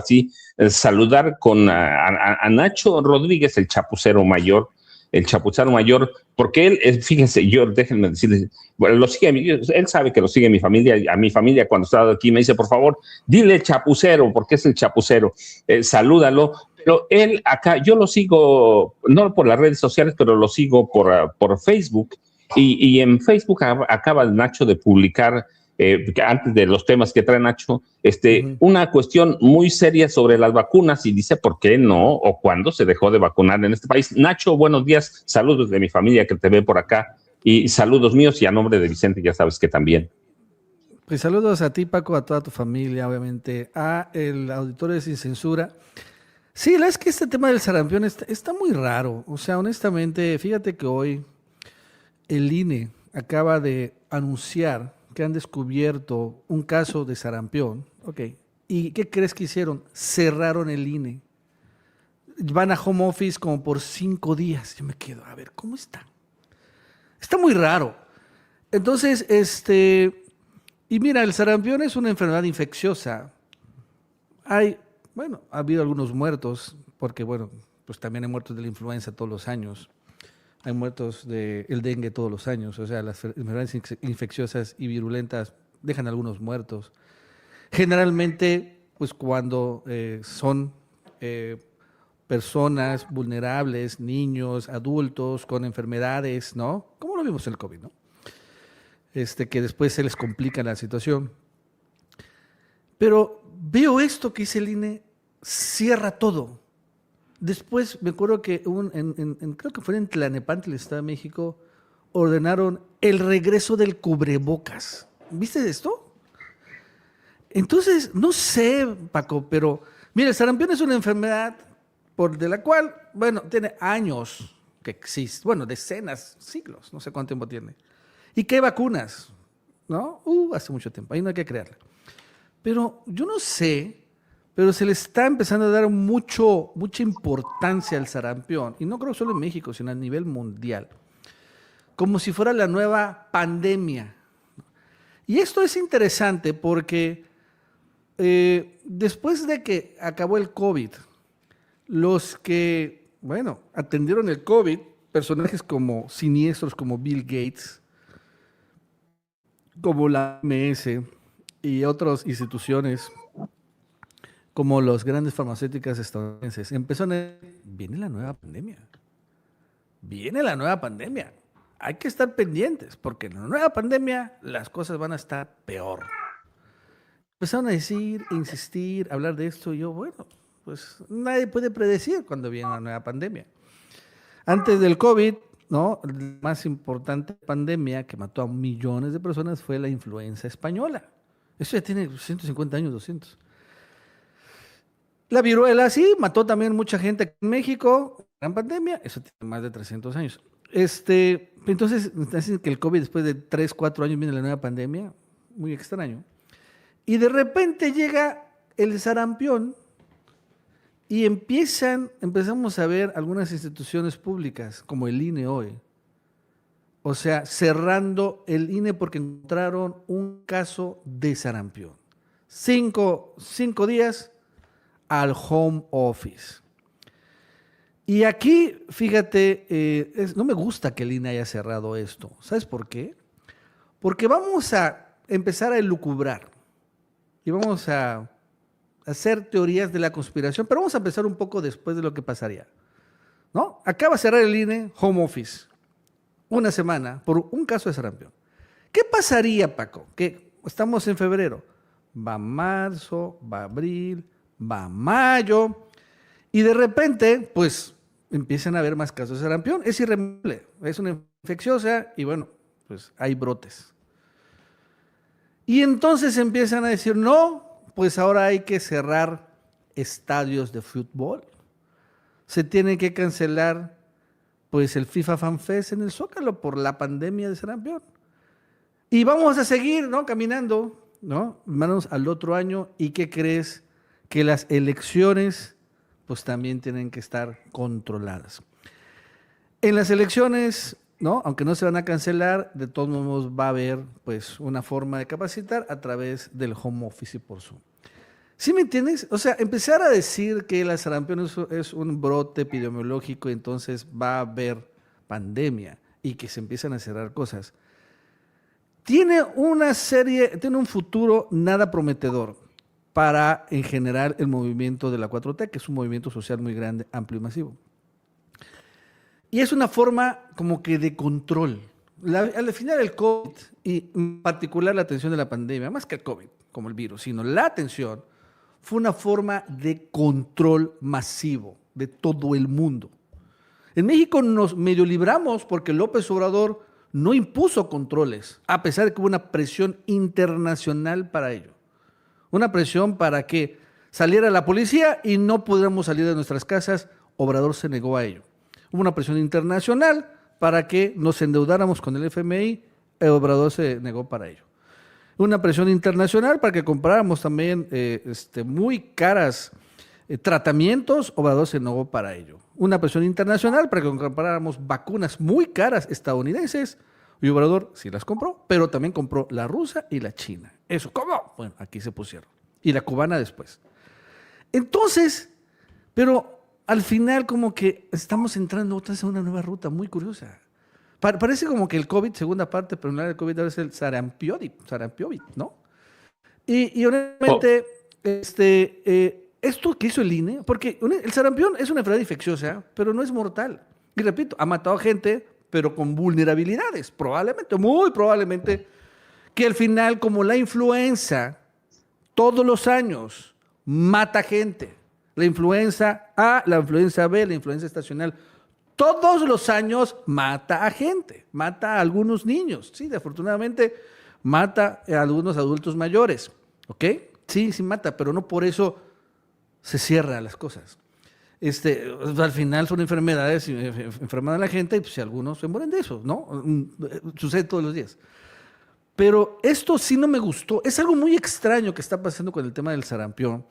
así, saludar con a Nacho Rodríguez, el chapucero mayor, porque él, fíjense, déjenme decirles, bueno, él sabe que lo sigue mi familia, a mi familia cuando estaba aquí me dice, por favor, dile chapucero, porque es el chapucero, salúdalo, pero él acá, yo lo sigo, no por las redes sociales, pero lo sigo por Facebook, y en Facebook acaba Nacho de publicar, antes de los temas que trae Nacho, una cuestión muy seria sobre las vacunas y dice por qué no o cuándo se dejó de vacunar en este país. Nacho, buenos días, saludos de mi familia que te ve por acá y saludos míos y a nombre de Vicente, ya sabes que también. Pues saludos a ti, Paco, a toda tu familia, obviamente, a el auditorio Sin Censura. Sí, la es que este tema del sarampión está muy raro. O sea, honestamente, fíjate que hoy el INE acaba de anunciar que han descubierto un caso de sarampión. Ok. ¿Y qué crees que hicieron? Cerraron el INE. Van a home office como por 5 días. Yo me quedo, a ver, ¿cómo está? Está muy raro. Entonces, y mira, el sarampión es una enfermedad infecciosa. Bueno, ha habido algunos muertos, porque bueno, pues también hay muertos de la influenza todos los años. Hay muertos del dengue todos los años. O sea, las enfermedades infecciosas y virulentas dejan algunos muertos. Generalmente, pues cuando son personas vulnerables, niños, adultos con enfermedades, ¿no? Como lo vimos en el COVID, ¿no? Que después se les complica la situación. Pero veo esto que dice el INE, cierra todo. Después me acuerdo que creo que fue en Tlalnepantla, el Estado de México, ordenaron el regreso del cubrebocas. ¿Viste esto? Entonces, no sé, Paco, pero mira, el sarampión es una enfermedad de la cual, bueno, tiene años que existe, bueno, decenas, siglos, no sé cuánto tiempo tiene. ¿Y qué vacunas? ¿No? Hace mucho tiempo, ahí no hay que creerle. Pero yo no sé, pero se le está empezando a dar mucha importancia al sarampión, y no creo solo en México, sino a nivel mundial, como si fuera la nueva pandemia. Y esto es interesante porque después de que acabó el COVID, los que, bueno, atendieron el COVID, personajes como siniestros como Bill Gates, como la OMS y otras instituciones como las grandes farmacéuticas estadounidenses, empezaron a decir, viene la nueva pandemia. Viene la nueva pandemia. Hay que estar pendientes, porque en la nueva pandemia las cosas van a estar peor. Empezaron a decir, insistir, hablar de esto, y yo, bueno, pues nadie puede predecir cuándo viene una nueva pandemia. Antes del COVID, ¿no? La más importante pandemia que mató a millones de personas fue la influenza española. Eso ya tiene 150 años, 200. La viruela, sí, mató también mucha gente en México, gran pandemia, eso tiene más de 300 años. Entonces, dicen que el COVID después de 3, 4 años viene la nueva pandemia, muy extraño. Y de repente llega el sarampión y empezamos a ver algunas instituciones públicas, como el INE hoy, o sea, cerrando el INE porque encontraron un caso de sarampión. 5 días al home office. Y aquí, fíjate, no me gusta que el INE haya cerrado esto. ¿Sabes por qué? Porque vamos a empezar a elucubrar y vamos a hacer teorías de la conspiración, pero vamos a empezar un poco después de lo que pasaría, ¿no? Acaba de cerrar el INE home office una semana por un caso de sarampión. ¿Qué pasaría, Paco? Que estamos en febrero, va marzo, va abril, va mayo, y de repente, pues, empiezan a haber más casos de sarampión. Es irreversible, es una infecciosa y bueno, pues hay brotes. Y entonces empiezan a decir, no, pues ahora hay que cerrar estadios de fútbol. Se tiene que cancelar, pues, el FIFA Fan Fest en el Zócalo por la pandemia de sarampión. Y vamos a seguir, ¿no? Caminando, ¿no? Manos al otro año. ¿Y qué crees? Que las elecciones pues también tienen que estar controladas. En las elecciones, ¿no? Aunque no se van a cancelar, de todos modos va a haber pues una forma de capacitar a través del home office y por Zoom. ¿Sí me entiendes? O sea, empezar a decir que la sarampión es un brote epidemiológico y entonces va a haber pandemia y que se empiezan a cerrar cosas. Tiene un futuro nada prometedor para, en general, el movimiento de la 4T, que es un movimiento social muy grande, amplio y masivo. Y es una forma como que de control. Al final el COVID, y en particular la atención de la pandemia, más que el COVID, como el virus, sino la atención, fue una forma de control masivo de todo el mundo. En México nos medio libramos porque López Obrador no impuso controles, a pesar de que hubo una presión internacional para ello. Una presión para que saliera la policía y no pudiéramos salir de nuestras casas. Obrador se negó a ello. Hubo una presión internacional para que nos endeudáramos con el FMI. Obrador se negó para ello. Una presión internacional para que compráramos también muy caras tratamientos. Obrador se negó para ello. Una presión internacional para que compráramos vacunas muy caras estadounidenses. Y Obrador sí las compró, pero también compró la rusa y la china. Eso, ¿cómo? Bueno, aquí se pusieron. Y la cubana después. Entonces, pero al final como que estamos entrando otra vez a una nueva ruta muy curiosa. Parece como que el COVID, segunda parte, pero no era el COVID, ahora es el sarampión, ¿no? Y honestamente, esto que hizo el INE, porque el sarampión es una enfermedad infecciosa, pero no es mortal. Y repito, ha matado a gente, pero con vulnerabilidades, probablemente, muy probablemente, que al final, como la influenza, todos los años mata gente. La influenza A, la influenza B, la influenza estacional, todos los años mata a gente, mata a algunos niños, sí, afortunadamente mata a algunos adultos mayores, ¿ok? Sí, sí mata, pero no por eso se cierran las cosas. Al final son enfermedades, enferman a la gente y pues, si algunos se mueren de eso, ¿no? Sucede todos los días. Pero esto sí no me gustó. Es algo muy extraño que está pasando con el tema del sarampión.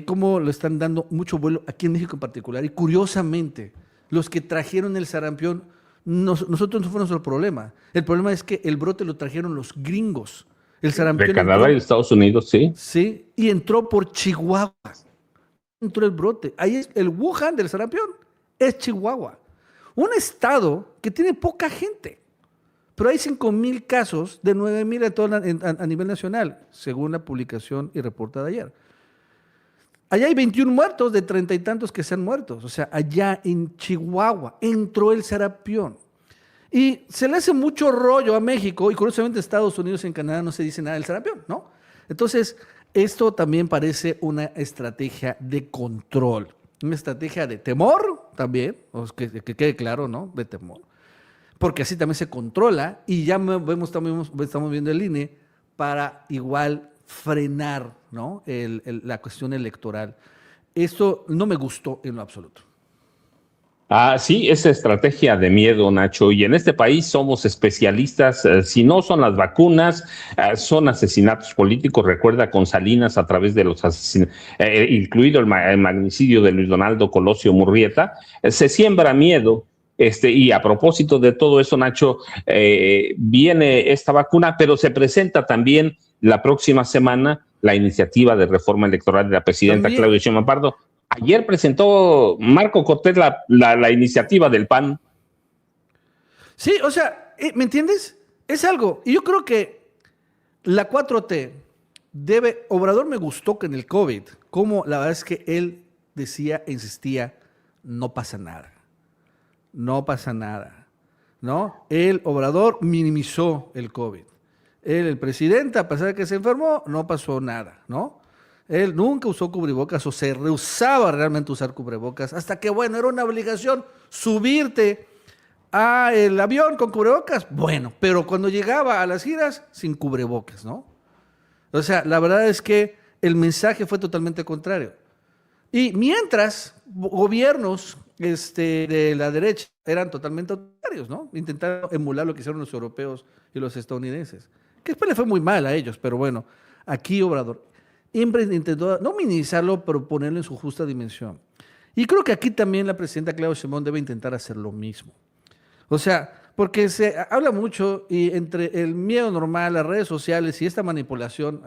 Cómo lo están dando mucho vuelo aquí en México en particular. Y curiosamente, los que trajeron el sarampión, nosotros no fue nuestro problema. El problema es que el brote lo trajeron los gringos. El sarampión de Canadá y Estados Unidos, sí. Sí, y entró por Chihuahua. Entró el brote. Ahí es el Wuhan del sarampión. Es Chihuahua. Un estado que tiene poca gente. Pero hay 5,000 casos de 9,000 a nivel nacional, según la publicación y reporte de ayer. Allá hay 21 muertos de 30 y tantos que se han muerto. O sea, allá en Chihuahua entró el sarampión. Y se le hace mucho rollo a México, y curiosamente en Estados Unidos y en Canadá no se dice nada del sarampión, ¿no? Entonces, esto también parece una estrategia de control, una estrategia de temor también, que quede claro, ¿no? De temor. Porque así también se controla y ya estamos viendo el INE para igual frenar, ¿no? La cuestión electoral. Esto no me gustó en lo absoluto. Sí, esa estrategia de miedo, Nacho, y en este país somos especialistas, si no son las vacunas, son asesinatos políticos. Recuerda con Salinas a través de los asesinatos, incluido el magnicidio de Luis Donaldo Colosio Murrieta, se siembra miedo. Y a propósito de todo eso, Nacho, viene esta vacuna, pero se presenta también la próxima semana la iniciativa de reforma electoral de la presidenta Claudia Sheinbaum Pardo. Ayer presentó Marco Cortés la iniciativa del PAN. Sí, o sea, ¿me entiendes? Es algo, y yo creo que la 4T Obrador me gustó que en el COVID, como la verdad es que él insistía, no pasa nada. No pasa nada, ¿no? Obrador minimizó el COVID. El presidente, a pesar de que se enfermó, no pasó nada, ¿no? Él nunca usó cubrebocas o se rehusaba realmente a usar cubrebocas, hasta que, bueno, era una obligación subirte al avión con cubrebocas. Bueno, pero cuando llegaba a las giras, sin cubrebocas, ¿no? O sea, la verdad es que el mensaje fue totalmente contrario. Y mientras gobiernos de la derecha eran totalmente autoritarios, ¿no? Intentaron emular lo que hicieron los europeos y los estadounidenses, que después le fue muy mal a ellos, pero bueno, aquí Obrador siempre intentó no minimizarlo, pero ponerlo en su justa dimensión. Y creo que aquí también la presidenta Claudia Sheinbaum debe intentar hacer lo mismo. O sea, porque se habla mucho y entre el miedo normal, las redes sociales y esta manipulación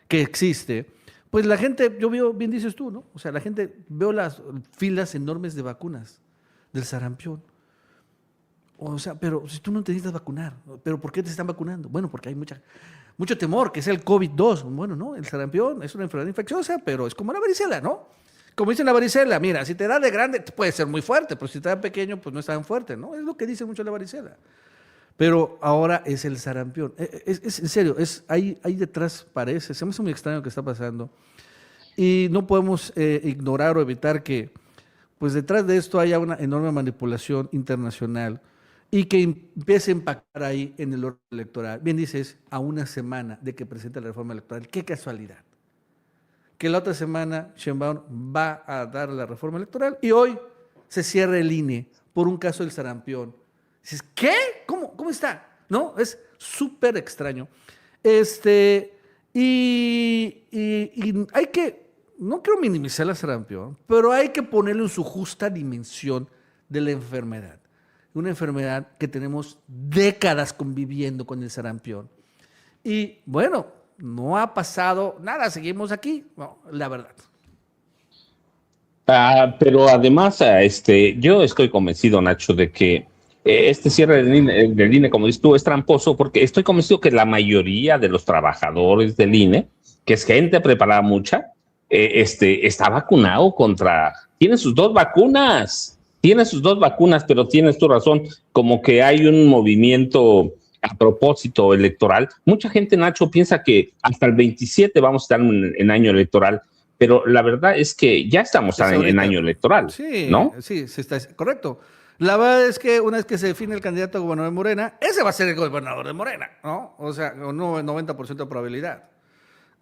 que existe, Pues la gente, yo veo, bien dices tú, ¿no? O sea, la gente, veo las filas enormes de vacunas del sarampión. O sea, pero si tú no te necesitas vacunar, ¿pero por qué te están vacunando? Bueno, porque hay mucho temor, que es el COVID-2. Bueno, no, el sarampión es una enfermedad infecciosa, pero es como la varicela, ¿no? Como dicen la varicela, mira, si te da de grande puede ser muy fuerte, pero si te da pequeño, pues no es tan fuerte, ¿no? Es lo que dice mucho la varicela. Pero ahora es el sarampión. Es en serio, hay detrás, parece, se me hace muy extraño lo que está pasando. Y no podemos ignorar o evitar que, pues detrás de esto haya una enorme manipulación internacional y que empiece a impactar ahí en el orden electoral. Bien dices, a una semana de que presente la reforma electoral. Qué casualidad. Que la otra semana Sheinbaum va a dar la reforma electoral y hoy se cierra el INE por un caso del sarampión. Dices, ¿qué? ¿Cómo está? ¿No? Es súper extraño. Y hay que, no quiero minimizar la sarampión, pero hay que ponerlo en su justa dimensión de la enfermedad. Una enfermedad que tenemos décadas conviviendo con el sarampión. Y bueno, no ha pasado nada, seguimos aquí, no, la verdad. Pero además, yo estoy convencido, Nacho, de que este cierre del INE, como dices tú, es tramposo porque estoy convencido que la mayoría de los trabajadores del INE, que es gente preparada mucha, está vacunado tiene sus dos vacunas, pero tienes tu razón, como que hay un movimiento a propósito electoral. Mucha gente, Nacho, piensa que hasta el 27 vamos a estar en año electoral, pero la verdad es que ya estamos en año electoral, sí, ¿no? Sí, sí está correcto. La verdad es que una vez que se define el candidato a gobernador de Morena, ese va a ser el gobernador de Morena, ¿no? O sea, con 90% de probabilidad.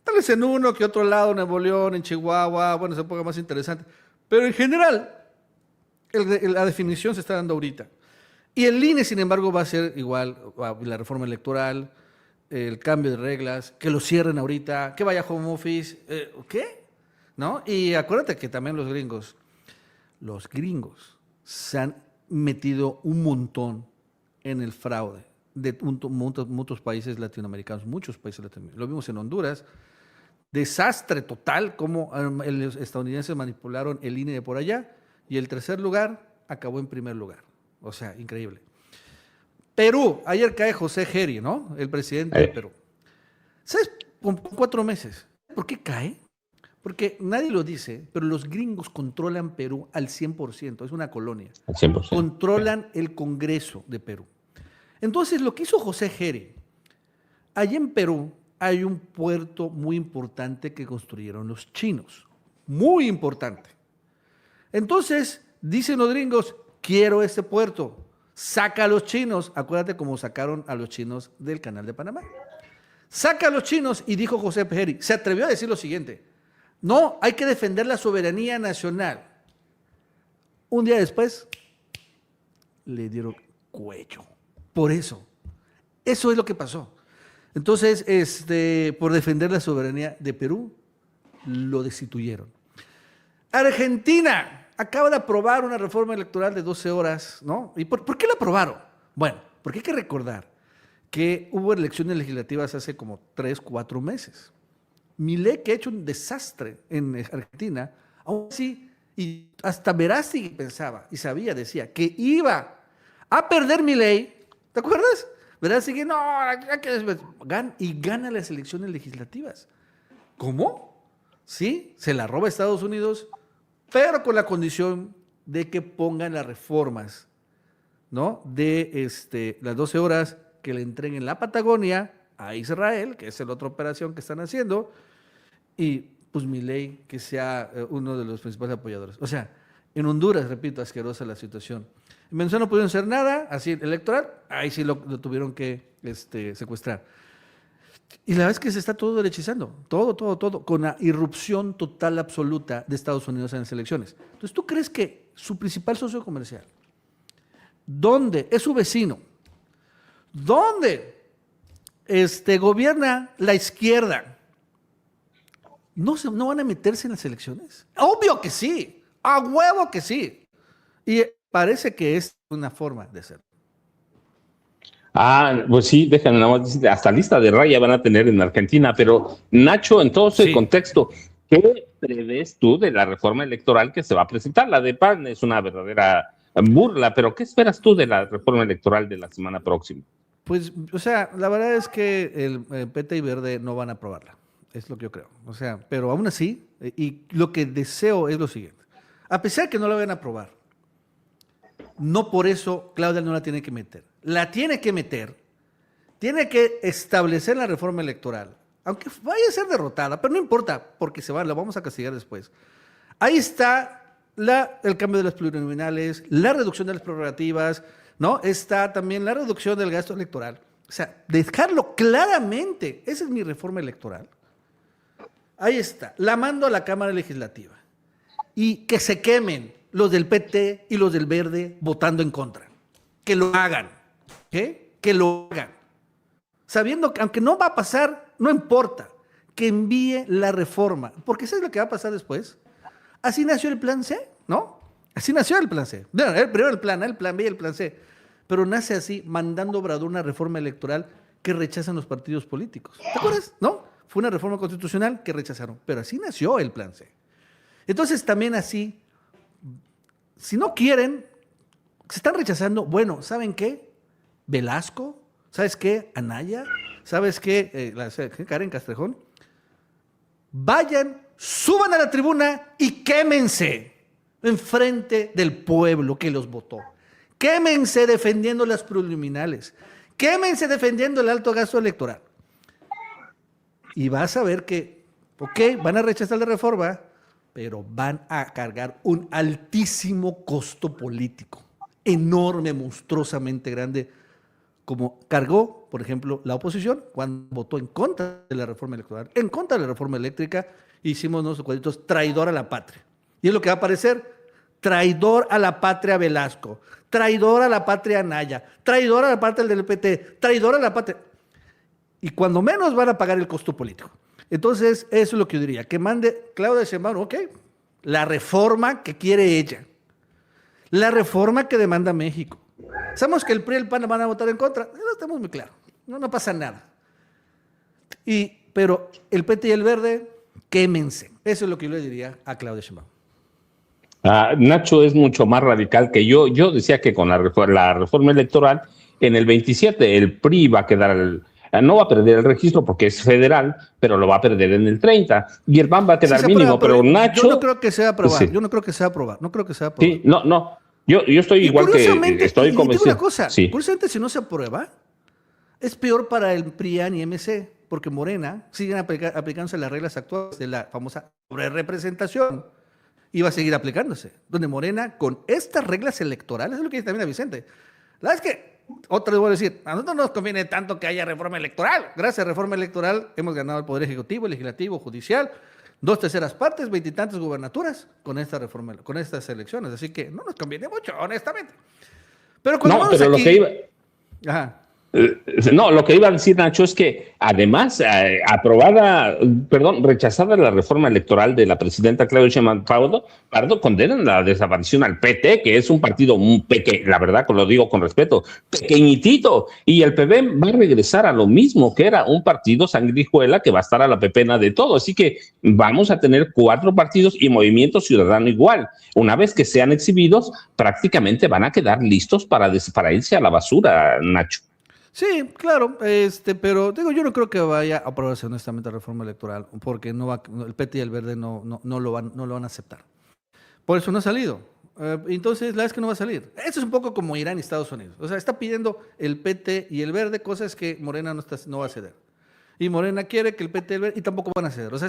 Tal vez en uno que otro lado, en Nuevo León, en Chihuahua, bueno, se ponga más interesante. Pero en general, la definición se está dando ahorita. Y el INE, sin embargo, va a ser igual, la reforma electoral, el cambio de reglas, que lo cierren ahorita, que vaya home office, ¿qué? ¿No? Y acuérdate que también los gringos se han metido un montón en el fraude de muchos países latinoamericanos, Lo vimos en Honduras. Desastre total, como los estadounidenses manipularon el INE de por allá y el tercer lugar acabó en primer lugar. O sea, increíble. Perú, ayer cae José Geri, ¿no? El presidente de Perú. ¿Sabes? Con 4 meses. ¿Por qué cae? Porque nadie lo dice, pero los gringos controlan Perú al 100%, es una colonia. Al 100%. Controlan el Congreso de Perú. Entonces, lo que hizo José Geri, allá en Perú hay un puerto muy importante que construyeron los chinos. Muy importante. Entonces, dicen los gringos, quiero ese puerto, saca a los chinos. Acuérdate cómo sacaron a los chinos del Canal de Panamá. Saca a los chinos y dijo José Geri, se atrevió a decir lo siguiente: no, hay que defender la soberanía nacional. Un día después, le dieron cuello. Por eso. Eso es lo que pasó. Entonces, por defender la soberanía de Perú, lo destituyeron. Argentina acaba de aprobar una reforma electoral de 12 horas, ¿no? ¿Y por qué la aprobaron? Bueno, porque hay que recordar que hubo elecciones legislativas hace como 3, 4 meses. Milei, que ha hecho un desastre en Argentina, aún así, y hasta Verástegui pensaba y sabía, decía, que iba a perder Milei. ¿Te acuerdas? Verástegui, no, y gana las elecciones legislativas. ¿Cómo? Sí, se la roba Estados Unidos, pero con la condición de que pongan las reformas, ¿no? De las 12 horas que le entreguen la Patagonia a Israel, que es la otra operación que están haciendo, y pues Milei que sea uno de los principales apoyadores. O sea, en Honduras, repito, asquerosa la situación. En Venezuela no pudieron hacer nada, así electoral, ahí sí lo tuvieron que secuestrar. Y la verdad es que se está todo derechizando, todo, con la irrupción total absoluta de Estados Unidos en las elecciones. Entonces, ¿tú crees que su principal socio comercial, donde es su vecino, donde gobierna la izquierda, no van a meterse en las elecciones? Obvio que sí, a huevo que sí. Y parece que es una forma de ser. Pues sí, déjame nada más decir, hasta lista de raya van a tener en Argentina, pero Nacho, en todo ese contexto, ¿Qué prevés tú de la reforma electoral que se va a presentar? La de PAN es una verdadera burla, pero ¿qué esperas tú de la reforma electoral de la semana próxima? Pues, o sea, la verdad es que el PT y Verde no van a aprobarla. Es lo que yo creo. O sea, pero aún así, y lo que deseo es lo siguiente. A pesar que no la vayan a aprobar, no por eso Claudia no la tiene que meter. La tiene que meter, tiene que establecer la reforma electoral, aunque vaya a ser derrotada, pero no importa, porque la vamos a castigar después. Ahí está el cambio de las plurinominales, la reducción de las prerrogativas, ¿no? Está también la reducción del gasto electoral. O sea, dejarlo claramente. Esa es mi reforma electoral. Ahí está. La mando a la Cámara Legislativa. Y que se quemen los del PT y los del Verde votando en contra. Que lo hagan. ¿Qué? Que lo hagan. Sabiendo que aunque no va a pasar, no importa. Que envíe la reforma. Porque ¿sabes lo que va a pasar después? Así nació el plan C, ¿no? Así nació el plan C. Primero el plan A, el plan B y el plan C. Pero nace así, mandando a Obrador una reforma electoral que rechazan los partidos políticos. ¿Te acuerdas? ¿No? Fue una reforma constitucional que rechazaron. Pero así nació el plan C. Entonces también así, si no quieren, se están rechazando, bueno, ¿saben qué? Velasco, ¿sabes qué? Anaya, ¿sabes qué? Karen Castrejón. Vayan, suban a la tribuna y quémense enfrente del pueblo que los votó. Quémense defendiendo las preliminares. Quémense defendiendo el alto gasto electoral. Y vas a ver que, ok, van a rechazar la reforma, pero van a cargar un altísimo costo político, enorme, monstruosamente grande, como cargó, por ejemplo, la oposición cuando votó en contra de la reforma electoral, en contra de la reforma eléctrica, hicimos nuestros cuadritos traidor a la patria. Y es lo que va a aparecer, traidor a la patria Velasco, traidor a la patria Anaya, traidor a la patria del PT, traidor a la patria. Y cuando menos van a pagar el costo político. Entonces, eso es lo que yo diría, que mande Claudia Sheinbaum, ok, la reforma que quiere ella, la reforma que demanda México. Sabemos que el PRI y el PAN van a votar en contra, eso estamos muy claros, no pasa nada. Pero el PT y el Verde, quémense. Eso es lo que yo le diría a Claudia Sheinbaum. Nacho es mucho más radical que yo. Yo decía que con la reforma electoral, en el 27 el PRI va a quedar, no va a perder el registro porque es federal, pero lo va a perder en el 30. Y el PAN va a quedar sí, mínimo, pero Nacho... Yo no creo que sea aprobar, sí. Yo no creo que sea aprobar, no creo que sea aprobar. Sí, no. Yo estoy igual que estoy convencido. Una cosa, sí. Curiosamente, si no se aprueba, es peor para el PRIAN y MC, porque Morena siguen aplicándose las reglas actuales de la famosa representación. Y va a seguir aplicándose. Donde Morena, con estas reglas electorales, es lo que dice también a Vicente. La verdad es que, otra vez voy a decir, a nosotros no nos conviene tanto que haya reforma electoral. Gracias a reforma electoral hemos ganado el Poder Ejecutivo, Legislativo, Judicial, 2/3 partes, 20 y tantas gubernaturas con esta reforma, con estas elecciones. Así que no nos conviene mucho, honestamente. Pero cuando no, pero aquí, lo que iba... Ajá. No, lo que iba a decir, Nacho, es que además rechazada la reforma electoral de la presidenta Claudia Sheinbaum Pardo, condenan la desaparición al PT, que es un partido pequeño, la verdad, lo digo con respeto, pequeñitito, y el PP va a regresar a lo mismo, que era un partido sangrijuela que va a estar a la pepena de todo, así que vamos a tener 4 partidos y Movimiento Ciudadano igual. Una vez que sean exhibidos, prácticamente van a quedar listos para irse a la basura, Nacho. Sí, claro, pero digo, yo no creo que vaya a aprobarse honestamente la reforma electoral, porque el PT y el Verde no lo van a aceptar. Por eso no ha salido. Entonces, la verdad es que no va a salir. Eso es un poco como Irán y Estados Unidos. O sea, está pidiendo el PT y el Verde cosas que Morena no va a ceder. Y Morena quiere que el PT y el Verde, y tampoco van a ceder. O sea,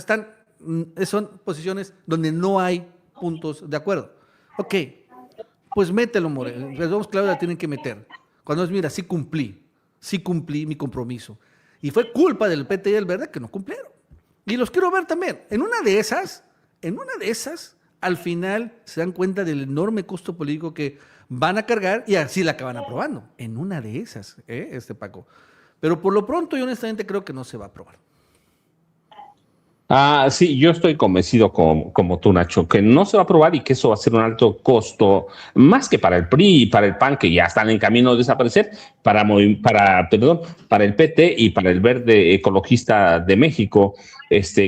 son posiciones donde no hay puntos de acuerdo. Ok, pues mételo, Morena. Vamos, Claudia, tienen que meter. Cuando es, mira, sí cumplí mi compromiso. Y fue culpa del PT y del Verde que no cumplieron. Y los quiero ver también. En una de esas, al final se dan cuenta del enorme costo político que van a cargar y así la acaban aprobando. En una de esas, Paco. Pero por lo pronto, yo honestamente creo que no se va a aprobar. Sí, yo estoy convencido como tú, Nacho, que no se va a aprobar y que eso va a ser un alto costo, más que para el PRI y para el PAN, que ya están en camino de desaparecer, para el PT y para el Verde Ecologista de México.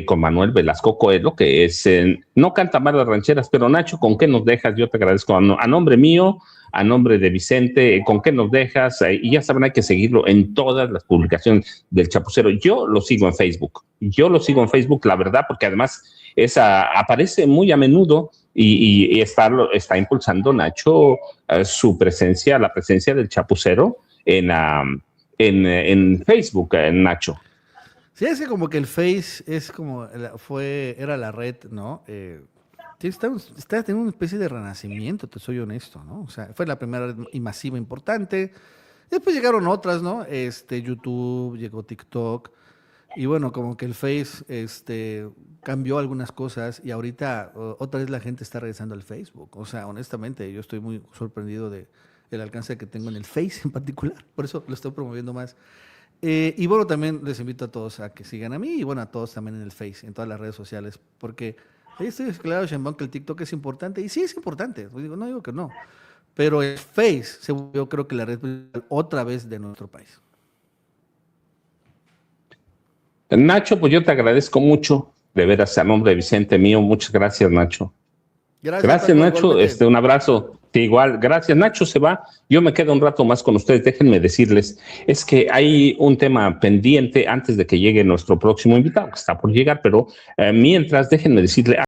con Manuel Velasco Coelho, que es, no canta mal las rancheras, pero Nacho, ¿con qué nos dejas? Yo te agradezco a nombre mío, a nombre de Vicente, ¿con qué nos dejas? Y ya saben, hay que seguirlo en todas las publicaciones del Chapucero. Yo lo sigo en Facebook, la verdad, porque además aparece muy a menudo y está impulsando Nacho su presencia, la presencia del Chapucero en Facebook, Nacho. Sí, es que como que el Face es como, era la red, ¿no? Sí, está teniendo una especie de renacimiento, te soy honesto, ¿no? O sea, fue la primera red y masiva importante. Después llegaron otras, ¿no? YouTube, llegó TikTok. Y bueno, como que el Face cambió algunas cosas y ahorita otra vez la gente está regresando al Facebook. O sea, honestamente, yo estoy muy sorprendido del alcance que tengo en el Face en particular. Por eso lo estoy promoviendo más. Y bueno, también les invito a todos a que sigan a mí y bueno, a todos también en el Face, en todas las redes sociales, porque ahí estoy claro, Shenbong, que el TikTok es importante y sí es importante, no digo que no, pero el Face yo creo que la red principal otra vez de nuestro país. Nacho, pues yo te agradezco mucho, de veras, a nombre de Vicente mío, muchas gracias, Nacho. Gracias Paco, Nacho, igualmente. Un abrazo. Igual, gracias. Nacho se va, yo me quedo un rato más con ustedes. Déjenme decirles, es que hay un tema pendiente antes de que llegue nuestro próximo invitado, que está por llegar, pero mientras, déjenme decirle